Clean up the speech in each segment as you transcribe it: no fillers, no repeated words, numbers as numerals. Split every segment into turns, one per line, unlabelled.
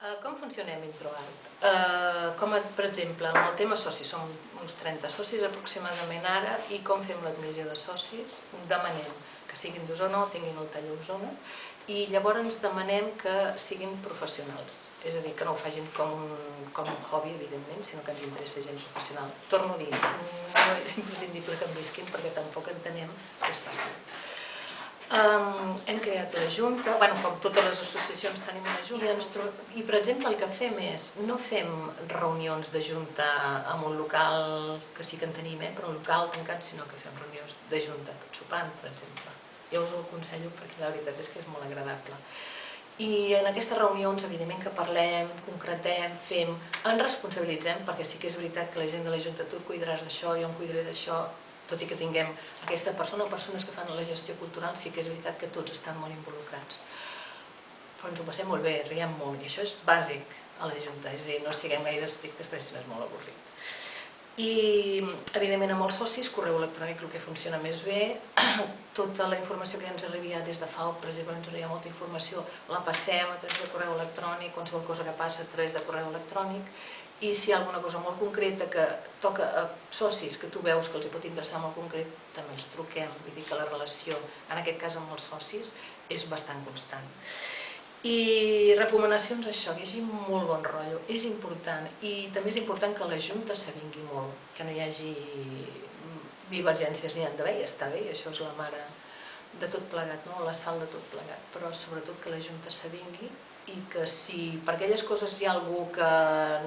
Com funcionem Introart? Per exemple, amb el tema socis, som uns 30 socis aproximadament ara, i com fem l'admissió de socis? Demanem que siguin d'Osona o tinguin el taller a Osona, i llavors demanem que siguin professionals, és a dir, que no ho facin com un hobby, evidentment, sinó que ens interessa gent professional. Torno a dir, no és imprescindible que en visquin perquè tampoc entenem que és fàcil. Hem creat la Junta, com totes les associacions tenim una Junta, i per exemple el que fem és, no fem reunions de Junta en un local, que sí que en tenim, però un local tancat, sinó que fem reunions de Junta, tot sopant, per exemple. Jo us ho aconsello perquè la veritat és que és molt agradable. I en aquestes reunions, evidentment que parlem, concretem, fem, ens responsabilitzem, perquè sí que és veritat que la gent de la Junta, tu et cuidaràs d'això, jo em cuidaré d'això, tot i que tinguem aquesta persona o persones que fan la gestió cultural, sí que és veritat que tots estan molt involucrats. Però ens ho passem molt bé, riem molt, i això és bàsic a la Junta, és a dir, no siguem gaire estrictes perquè si no és molt avorrit. I, evidentment, amb els socis, correu electrònic el que funciona més bé, tota la informació que ja ens arriba des de FAO, per exemple, ens arriba molta informació, la passem a través de correu electrònic, qualsevol cosa que passa a través de correu electrònic, i si hi ha alguna cosa molt concreta que toca a socis que tu veus que els pot interessar molt concret, també els truquem, vull dir que la relació, en aquest cas amb els socis, és bastant constant. I recomanacions, això, que hi hagi molt bon rotllo, és important, i també és important que la Junta s'avingui molt, que no hi hagi divergències ni han d'haver, i està bé, i això és la mare de tot plegat, la sal de tot plegat, però sobretot que la Junta s'avingui i que si per aquelles coses hi ha algú que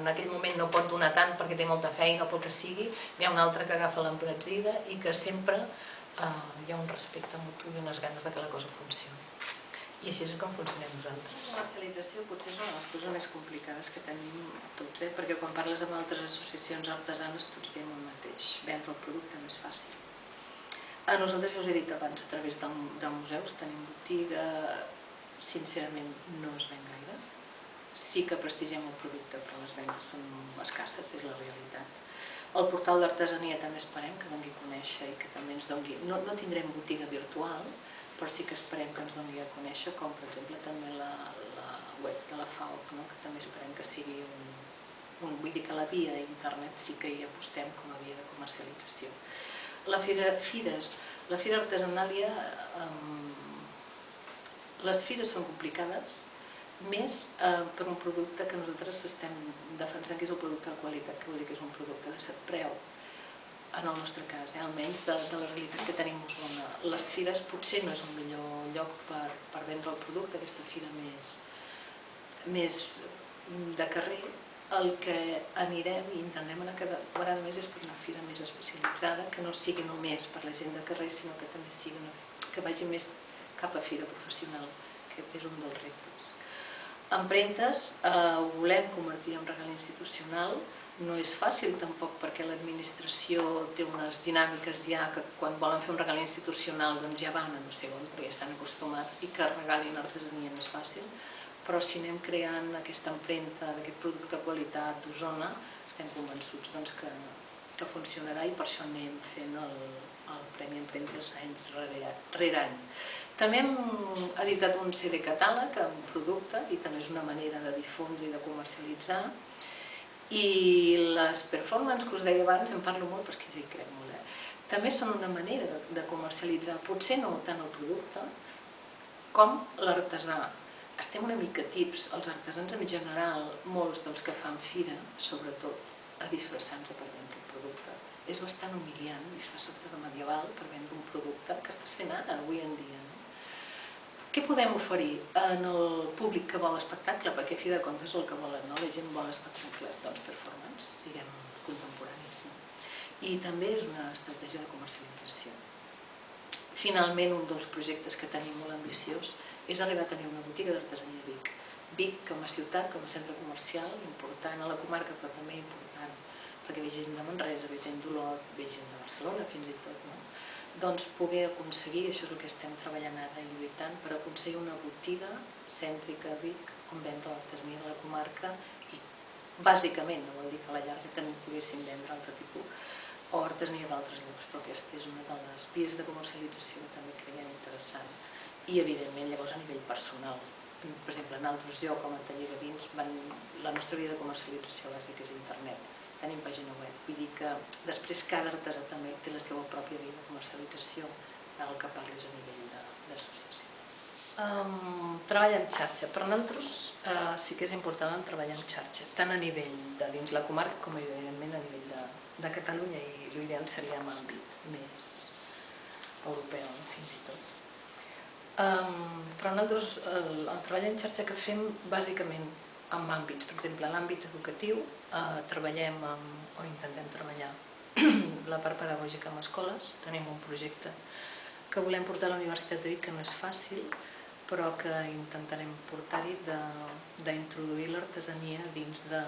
en aquell moment no pot donar tant perquè té molta feina o pel que sigui, n'hi ha un altre que agafa l'embranzida i que sempre hi ha un respecte mutu i unes ganes que la cosa funcioni. I així és com funcionem nosaltres.
La comercialització potser és una de les coses més complicades que tenim tots, perquè quan parles amb altres associacions artesanes tots diem el mateix, vendre el producte no és fàcil. Nosaltres, ja us he dit abans, a través de museus tenim botiga, sincerament no es ven gaire. Sí que prestigiem el producte, però les vendes són escasses, és la realitat. El portal d'artesania també esperem que doni a conèixer i que també ens doni... No tindrem botiga virtual, però sí que esperem que ens doni a conèixer, com per exemple també la web de la FAO, que també esperem que sigui vull dir que la via internet sí que hi apostem com a via de comercialització. La fira artesanàlia, les fires són complicades, més per un producte que nosaltres estem defensant, que és el producte de qualitat, que vol dir que és un producte de cert preu, en el nostre cas, almenys de la realitat que tenim a Osona. Les fires potser no és el millor lloc per vendre el producte, aquesta fira més de carrer. El que anirem i intentem anar cada vegada més és per una fira més especialitzada, que no sigui només per la gent de carrer, sinó que també sigui que vagi més cap a fira professional. Aquest és un dels reptes. Empremtes ho volem convertir en regal institucional. No és fàcil tampoc perquè l'administració té unes dinàmiques ja que quan volen fer un regal institucional ja van a no sé on, perquè ja estan acostumats i que regalin artesania no és fàcil, però si anem creant aquesta empremta d'aquest producte de qualitat d'Osona estem convençuts que funcionarà i per això anem fent el Premi Empremtes any rere any. També hem editat un CD catàleg amb producte i també és una manera de difondre i de comercialitzar. I les performances que us deia abans, en parlo molt perquè ja hi crec molt, també són una manera de comercialitzar, potser no tant el producte com l'artesà. Estem una mica tips, els artesans en general, molts dels que fan fira, sobretot a disfressar-se per vendre el producte. És bastant humiliant, i es fa sota de medieval per vendre un producte que estàs fent ara, avui en dia. Què podem oferir en el públic que vol espectacle? Perquè a fi de comptes el que volen, la gent vol espectacle, doncs performance, siguem contemporanis. I també és una estratègia de comercialització. Finalment, un dels projectes que tenim molt ambiciós és arribar a tenir una botiga d'artesania a Vic. Vic com a ciutat, com a centre comercial, important a la comarca, però també important, perquè ve gent de Manresa, ve gent d'Olot, ve gent de Barcelona fins i tot, doncs poder aconseguir, això és el que estem treballant ara i lluitant, per aconseguir una botiga cèntrica a Vic on vendre l'artesania de la comarca i bàsicament, no vol dir que a la llarga també poguéssim vendre altre tipus o artesania d'altres llocs, però aquesta és una de les vies de comercialització que també creiem interessant i evidentment llavors a nivell personal, per exemple, nosaltres, jo com a taller de vins, la nostra via de comercialització bàsica és internet, tenim pàgina web, vull dir que després cada artesà també té la seva pròpia via de comercialització, el que parlis a nivell d'associació.
Treball en xarxa. Per nosaltres sí que és important treballar en xarxa, tant a nivell de dins la comarca com evidentment a nivell de Catalunya, i l'ideal seria en àmbit més europeu, fins i tot. Però nosaltres el treball en xarxa que fem bàsicament en àmbits, per exemple, en l'àmbit educatiu treballem o intentem treballar la part pedagògica en escoles. Tenim un projecte que volem portar a la Universitat de Vic, que no és fàcil, però que intentarem portar-hi d'introduir l'artesania dins de,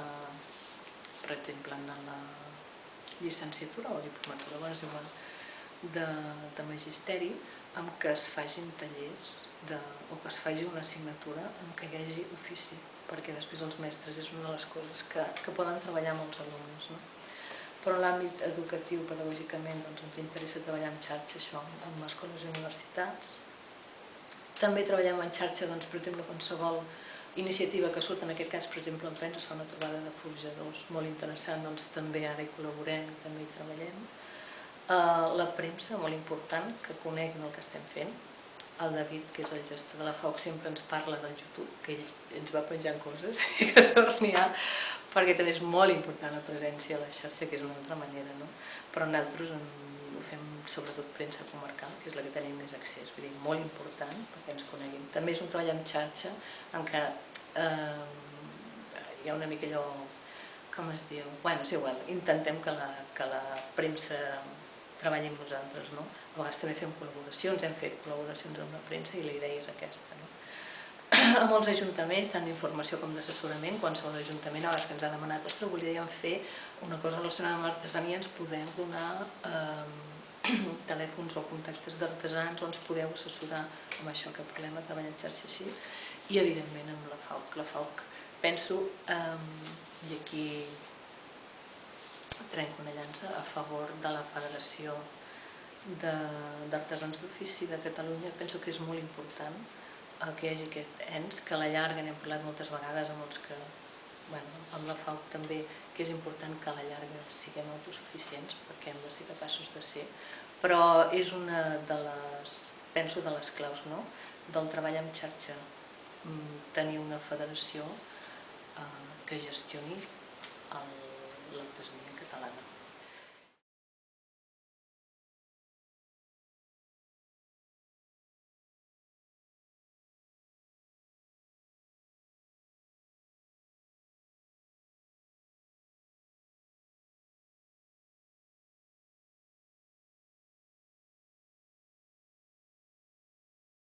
per exemple, en la llicenciatura o diplomatura, de magisteri, amb què es facin tallers o que es faci una assignatura en què hi hagi ofici, perquè després els mestres és una de les coses que poden treballar amb els alumnes. Però en l'àmbit educatiu, pedagògicament, ens interessa treballar en xarxa, això, amb escoles i universitats. També treballem en xarxa, per exemple, qualsevol iniciativa que surt, en aquest cas, per exemple, en Pens es fa una trobada de forjadors molt interessant, també ara hi col·laborem i també hi treballem. La premsa, molt important, que coneguin el que estem fent. El David, que és el gestor de la FAUC, sempre ens parla del YouTube, que ell ens va penjant coses i que sort n'hi ha, perquè també és molt important la presència a la xarxa, que és una altra manera, no? Però nosaltres ho fem sobretot premsa comarcal, que és la que tenim més accés, vull dir, molt important perquè ens coneguin. També és un treball en xarxa en què hi ha una mica allò, com es diu? Bueno, és igual, intentem que la premsa treballi amb nosaltres, no? A vegades també fem col·laboracions, hem fet col·laboracions amb la premsa i la idea és aquesta, no? A molts ajuntaments, tant d'informació com d'assessorament, qualsevol ajuntament a vegades que ens ha demanat, ostres, volíem fer una cosa relacionada amb l'artesania, ens podem donar telèfons o contactes d'artesans o ens podeu assessorar amb això que parlem, a treballar en xarxa així, i evidentment amb la FAUC. La FAUC, penso, i aquí trenco una llança a favor de la Federació d'Artesans d'Ofici de Catalunya, penso que és molt important que hi hagi aquest ens, que a la llarga n'hem parlat moltes vegades amb la FAUC també, que és important que a la llarga siguem autosuficients, perquè hem de ser capaços de ser, però és una de les, penso, de les claus del treball en xarxa, tenir una federació que gestioni l'artesania catalana.